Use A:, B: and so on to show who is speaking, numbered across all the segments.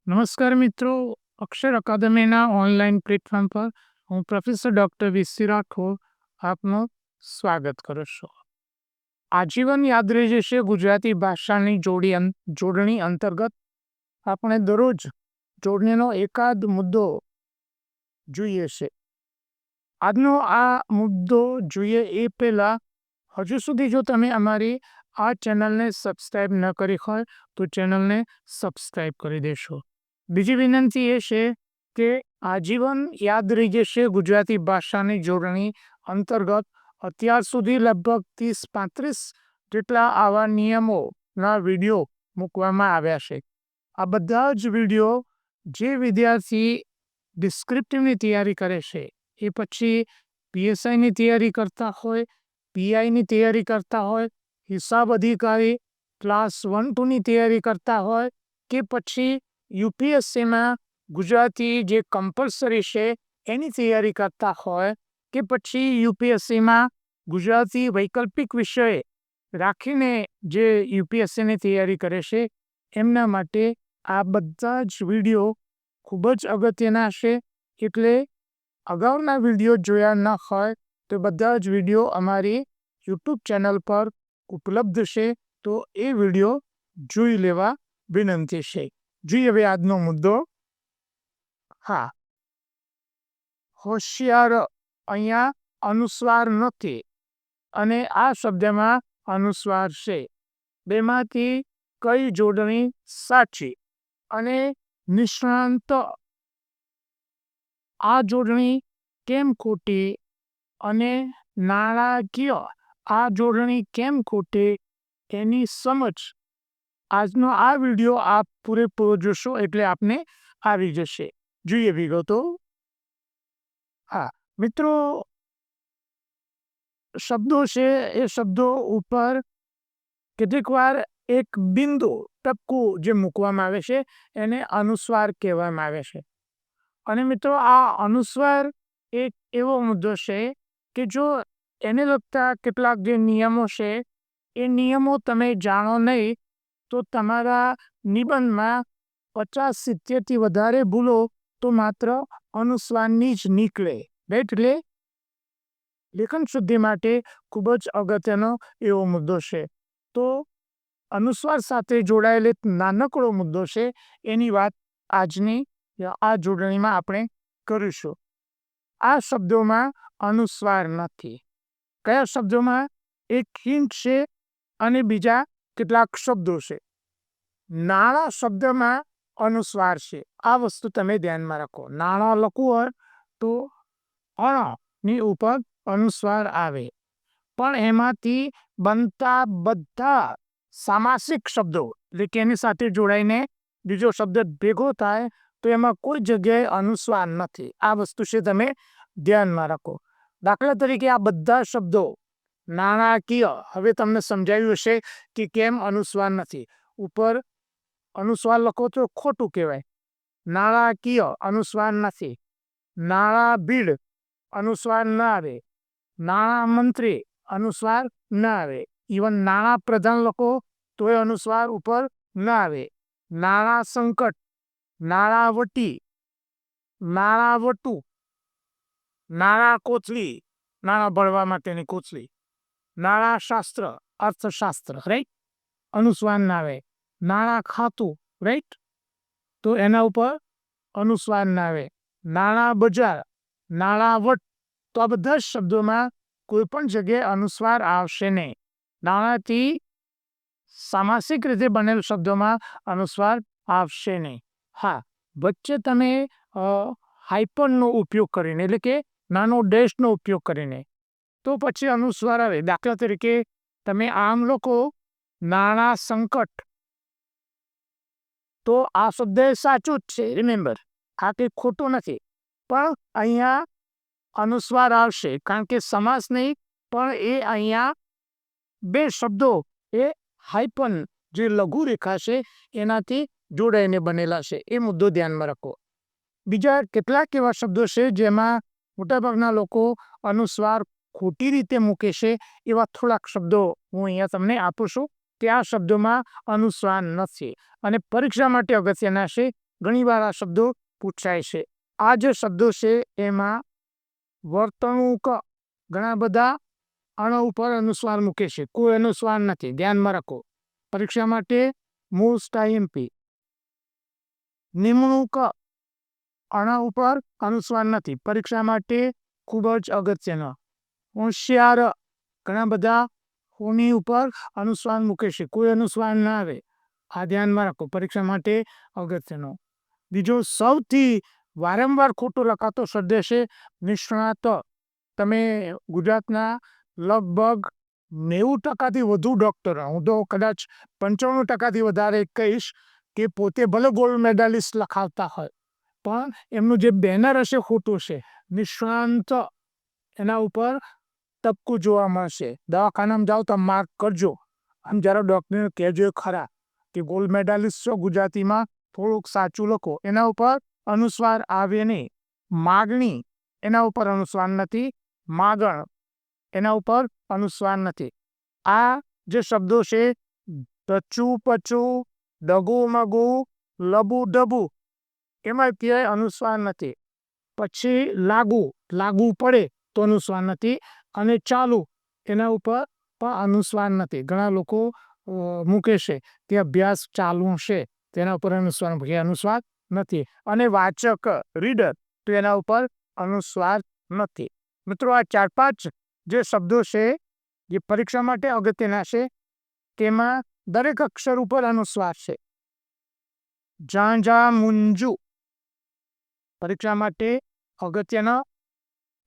A: નમસ્કાર મિત્રો, અક્ષર અકાદમીના online platform પર હું પ્રોફેસર ડૉક્ટર વીસી રાઠોડ આપનું સ્વાગત કરું છું. આજીવન યાદ રહી જશે ગુજરાતી ભાષાની જોડણી અંતર્ગત આપણે દરરોજ જોડણીનો એકાદ મુદ્દો જોઈએ છે. આજનો આ મુદ્દો જોઈએ એ પહેલાં હજુ સુધી જો તમે અમારી આ ચેનલને સબસ્ક્રાઈબ ન કરી હોય તો ચેનલને સબસ્ક્રાઈબ કરી દેશો. બીજી વિનંતી એ છે કે આજીવન યાદ રહી જશે ગુજરાતી ભાષાની જોડણી અંતર્ગત અત્યાર સુધી લગભગ 30-35 જેટલા આવા નિયમોના વિડીયો મૂકવામાં આવ્યા છે. આ બધા જ વિડીયો જે વિદ્યાર્થી ડિસ્ક્રિપ્ટિવની તૈયારી કરે છે, એ પછી પીએસઆઈની તૈયારી કરતા હોય, પીઆઈની તૈયારી કરતા હોય, હિસાબ અધિકારી ક્લાસ 1-2ની તૈયારી કરતા હોય કે પછી યુપીએસસીમાં ગુજરાતી જે કમ્પલસરી છે એની તૈયારી કરતા હોય કે પછી યુપીએસસીમાં ગુજરાતી વૈકલ્પિક વિષય રાખીને જે યુપીએસસીની તૈયારી કરે છે, એમના માટે આ બધા જ વિડીયો ખૂબ જ અગત્યના છે. એટલે અગાઉના વિડીયો જોયા ન હોય તો બધા જ વિડીયો અમારી યુટ્યુબ ચેનલ પર ઉપલબ્ધ છે, તો એ વિડીયો જોઈ લેવા વિનંતી છે. જોઈએ હવે આજનો મુદ્દો. હા, હોશિયાર અહીંયા અનુસ્વાર નથી અને આ શબ્દમાં અનુસ્વાર છે. બેમાંથી કઈ જોડણી સાચી? અને નિષ્ણાંત આ જોડણી કેમ ખોટી? અને નાણાકીય આ જોડણી કેમ ખોટી એની સમજ આજનો આ વિડીયો આપ પૂરેપૂરો જોશો એટલે આપને આવી જશે. જોઈએ વિગતો. હા મિત્રો, શબ્દો છે એ શબ્દો ઉપર કેટલીક વાર એક બિંદુ ટપકું જે મૂકવામાં આવે છે એને અનુસ્વાર કહેવામાં આવે છે. અને મિત્રો, આ અનુસ્વાર એક એવો મુદ્દો છે કે જો એને લગતા કેટલાક જે નિયમો છે એ નિયમો તમે જાણો નહીં તો તમારા નિબંધમાં 50-70થી વધારે ભૂલો તો માત્ર અનુસ્વારની જ નીકળે. એટલે લેખન શુદ્ધિ માટે ખૂબ જ અગત્યનો એવો મુદ્દો છે. તો અનુસ્વાર સાથે જોડાયેલ એક નાનકડો મુદ્દો છે, એની વાત આજની આ જોડણીમાં આપણે કરીશું. આ શબ્દોમાં અનુસ્વાર નથી. કયા શબ્દોમાં? એક હિન્ટ છે અને બીજા કેટલાક શબ્દો છે. નાણાં શબ્દમાં અનુસ્વાર છે. આ વસ્તુ તમે ધ્યાનમાં રાખો. નાણાં લખવું હોય તો ની ઉપર અનુસ્વાર આવે, પણ એમાંથી બનતા બધા સામાસિક શબ્દો એટલે કે એની સાથે જોડાઈને બીજો શબ્દ ભેગો થાય તો એમાં કોઈ જગ્યાએ અનુસ્વાર નથી. આ વસ્તુ છે, તમે ધ્યાનમાં રાખો. દાખલા તરીકે આ બધા શબ્દો નાણાકીય, હવે તમને સમજાવ્યું હશે કે કેમ અનુસ્વાર નથી. ઉપર અનુસ્વાર લખો તો ખોટું કહેવાય. નાણાકીય અનુસ્વાર નથી. નાણાં ભીડ અનુસ્વાર ના આવે. નાણાં મંત્રી અનુસ્વાર ના આવે. ઇવન નાણાં પ્રધાન લખો તો એ અનુસ્વાર ઉપર ના આવે. નાણાં સંકટ, નાણાવટી, નાણાવટુ, નાણાં કોથળી, નાણાં ભરવા માટેની કોથળી, નાણાં શાસ્ત્ર, અર્થશાસ્ત્ર, રાઈટ, અનુસ્વાર ના આવે. નાણાં ખાતું, રાઈટ, તો એના ઉપર અનુસ્વાર ના આવે. નાણાં બજાર, નાણાં વટ, તો આ બધા શબ્દોમાં કોઈ પણ જગ્યાએ અનુસ્વાર આવશે નહીં. નાણાંથી સામાસિક રીતે બનેલ શબ્દોમાં અનુસ્વાર આવશે નહીં. હા, વચ્ચે તમે હાઇપનનો ઉપયોગ કરીને એટલે કે નાનો ડેશનો ઉપયોગ કરીને તો પછી અનુસ્વાર આવે. દાખલા તરીકે તમે આમ લખો નાણાં સંકટ, તો આ શબ્દ સાચું જ છે. રિમેમ્બર, આ કંઈ ખોટું નથી, પણ અહીંયા અનુસ્વાર આવશે કારણ કે સમાસ નહીં, પણ એ અહીંયા બે શબ્દો એ હાઇપન જે લઘુ રેખા છે એનાથી જોડાઈને બનેલા છે. એ મુદ્દો ધ્યાનમાં રાખો. બીજા કેટલાક એવા શબ્દો છે જેમાં મોટાભાગના લોકો અનુસ્વાર ખોટી રીતે મૂકે છે. એવા થોડાક શબ્દો હું અહીંયા તમને આપું છું કે આ શબ્દોમાં અનુસ્વાર નથી અને પરીક્ષા માટે અગત્યના છે. ઘણીવાર આ શબ્દો પૂછાય છે. આ જે શબ્દો છે એમાં વર્તણૂક ઘણા બધા આના ઉપર અનુસ્વાર મૂકે છે. કોઈ અનુસ્વાર નથી, ધ્યાનમાં રાખો. પરીક્ષા માટે મોસ્ટ આઈએમપી. નિમણૂક આના ઉપર અનુસ્વાર નથી, પરીક્ષા માટે ખૂબ જ અગત્યનો. હોશિયાર ઘણા બધા હોની ઉપર અનુસ્વાર મૂકે છે, કોઈ અનુસ્વાર ના આવે. આ ધ્યાનમાં રાખો, પરીક્ષા માટે અગત્યનો. બીજો સૌથી વારંવાર ખોટો લખાતો શબ્દ છે નિષ્ણાત. તમે ગુજરાતના લગભગ 90% વધુ ડૉક્ટર, હું તો કદાચ 95% વધારે કહીશ કે પોતે ભલે ગોલ્ડ મેડાલિસ્ટ લખાવતા હોય, પણ એમનું જે બેનર હશે ખોટું છે. નિષ્ણાંત એના ઉપર ટપકું જોવા મળશે. દવાખાનામાં જાઓ તો માર્ક કરજો. આમ જ્યારે ડૉક્ટરને કહેજો ખરા કે ગોલ્ડ મેડાલિસ્ટ છો, ગુજરાતીમાં થોડુંક સાચું લખો. એના ઉપર અનુસ્વાર આવે નહીં. માગણી એના ઉપર અનુસ્વાર નથી. માગણ એના ઉપર અનુસ્વાર નથી. આ જે શબ્દો છે ટચું પચું, ડગું મગું, લબુ ડબુ, એમાં ક્યાંય અનુસ્વાર નથી. પછી લાગુ પડે તો અનુસ્વાર નથી. અને ચાલુ એના ઉપર પણ અનુસ્વાર નથી. ઘણા લોકો મૂકે છે કે અભ્યાસ ચાલુ છે, તેના ઉપર અનુસ્વાર નથી. અને વાચક રીડર, તો એના ઉપર અનુસ્વાર નથી. મિત્રો, આ 4-5 જે શબ્દો છે જે પરીક્ષા માટે અગત્યના છે, તેમાં દરેક અક્ષર ઉપર અનુસ્વાર છે. ઝાંઝા મુંજુ પરીક્ષા માટે અગત્યના,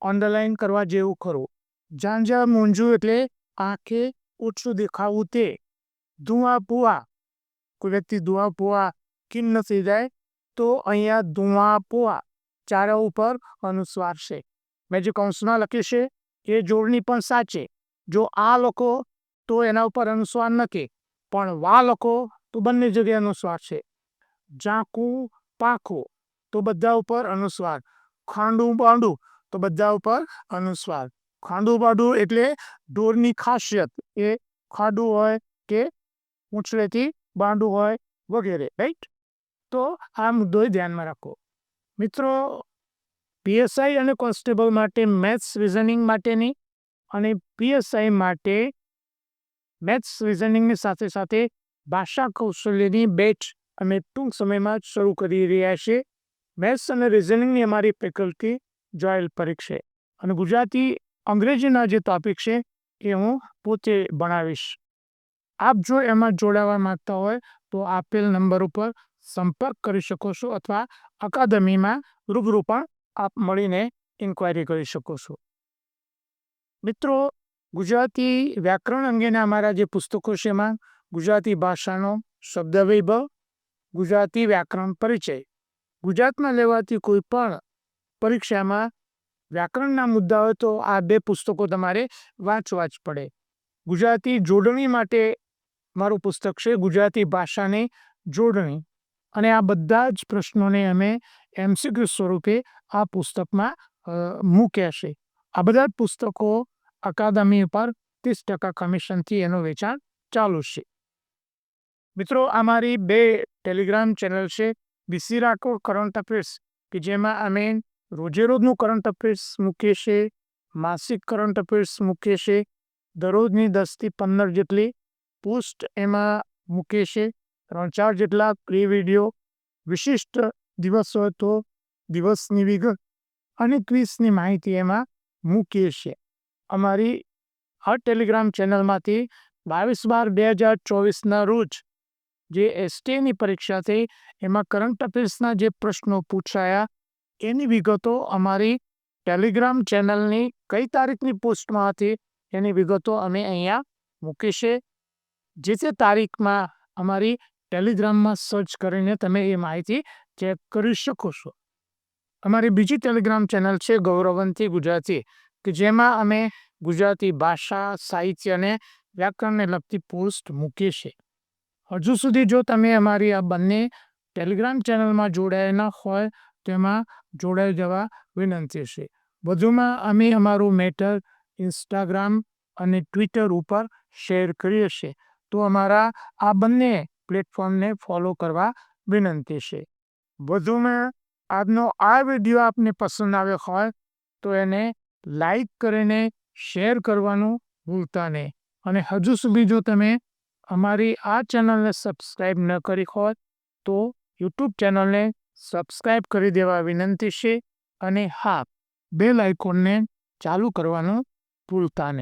A: અંડરલાઈન કરવા જેવું ખરું. ઝાંઝા મુંજુ એટલે આંખે ઓછું દેખાવું તે. ધુઆ પુઆ, કોઈ વ્યક્તિ ધુઆ પુઆ ખીન થઈ જાય તો અહીંયા ધુઆ પુઆ, ચારા ઉપર અનુસ્વાર છે. મેં જે કૌંસમાં લખ્યું છે એ જોડણી પણ સાચી. જો આ લખો તો એના ઉપર અનુસ્વાર નથી, પણ વા લખો તો બંને જગ્યાએ અનુસ્વાર છે. ઝાંખું પાંખું તો બધા ઉપર અનુસ્વાર. ખાંડું બાંડું તો બધા ઉપર અનુસ્વાર. ખાંડું બાંડું એટલે ઢોરની ખાસિયત, એ ખાડું હોય કે પૂંછડેથી બાંડું હોય વગેરે. રાઈટ. તો આ મુદ્દો ધ્યાનમાં રાખો. મિત્રો, પીએસઆઈ અને કોન્સ્ટેબલ માટે મેથ્સ રિઝનિંગ માટેની અને પીએસઆઈ માટે મેથ્સ રિઝનિંગની સાથે સાથે ભાષા કૌશલ્યની બેચ અમે ટૂંક સમયમાં જ શરૂ કરી રહ્યા છીએ. મેથ્સ અને રિઝનિંગની અમારી ફેકલ્ટી જોયેલ પરીક્ષે અને ગુજરાતી અંગ્રેજીના જે ટોપિક છે એ હું પોતે ભણાવીશ. આપ જો એમાં જોડાવા માંગતા હોય તો આપેલ નંબર ઉપર સંપર્ક કરી શકો છો, અથવા અકાદમીમાં રૂબરૂ પણ આપ મળીને ઇન્ક્વાયરી કરી શકો છો. મિત્રો, ગુજરાતી વ્યાકરણ અંગેના અમારા જે પુસ્તકો છે એમાં ગુજરાતી ભાષાનો શબ્દવૈભવ, ગુજરાતી વ્યાકરણ પરિચય, ગુજરાતમાં લેવાતી કોઈ પણ પરીક્ષામાં વ્યાકરણના મુદ્દા હોય તો આ 2 પુસ્તકો તમારે વાંચવા જ પડે. ગુજરાતી જોડણી માટે મારું પુસ્તક છે ગુજરાતી ભાષાની જોડણી, અને આ બધા જ પ્રશ્નોને અમે એમસીક્યુ સ્વરૂપે આ પુસ્તકમાં મૂક્યા છે. આ બધા જ પુસ્તકો અકાદમી પર 30% કમિશનથી એનું વેચાણ ચાલુ છે. મિત્રો, અમારી 2 ટેલિગ્રામ ચેનલ છે. બીસી રાઠોડ કરંટ અફેર્સ, કે જેમાં અમે રોજે રોજનું કરંટ અફેર્સ મૂકીએ છીએ, માસિક કરંટ અફેર્સ મૂકીએ છીએ, દરરોજની 10થી 15 જેટલી પોસ્ટ એમાં મૂકીએ છીએ, 3-4 જેટલા પ્રી વિડીયો, વિશિષ્ટ દિવસ હોય તો દિવસની વિગત અને ક્વિઝની માહિતી એમાં મૂકીએ છીએ. અમારી આ ટેલિગ્રામ ચેનલમાંથી 22/12/2024ના રોજ જે એસટીની પરીક્ષા થઈ એમાં કરંટ અફેર્સના જે પ્રશ્નો પૂછાયા એની વિગતો અમારી ટેલિગ્રામ ચેનલની કઈ તારીખની પોસ્ટમાં હતી એની વિગતો અમે અહીંયા મૂકી છે. જે તે તારીખમાં અમારી ટેલિગ્રામમાં સર્ચ કરીને તમે એ માહિતી ચેક કરી શકો છો. અમારી બીજી ટેલિગ્રામ ચેનલ છે ગૌરવંતી ગુજરાતી, કે જેમાં અમે ગુજરાતી ભાષા, સાહિત્ય અને વ્યાકરણને લગતી પોસ્ટ મૂકીએ છીએ. હજુ સુધી જો તમે અમારી આ બંને ટેલિગ્રામ ચેનલમાં જોડાયા ન હોય તો એમાં જોડાઈ જવા વિનંતી છે. વધુમાં અમે અમારું મેટર ઇન્સ્ટાગ્રામ અને ટ્વિટર ઉપર શેર કરીએ છીએ, તો અમારા આ બંને પ્લેટફોર્મને ફોલો કરવા વિનંતી છે. વધુમાં આજનો આ વિડીયો આપને પસંદ આવ્યો હોય તો એને લાઈક કરીને શેર કરવાનું ભૂલતા નહીં. અને હજુ સુધી જો તમે અમારી આ ચેનલને સબસ્ક્રાઈબ ન કરી હોય તો યુટ્યુબ ચેનલને સબસ્ક્રાઈબ કરી દેવા વિનંતી છે. અને હા, બેલ આઇકોનને ચાલુ કરવાનું ભૂલતા નહીં.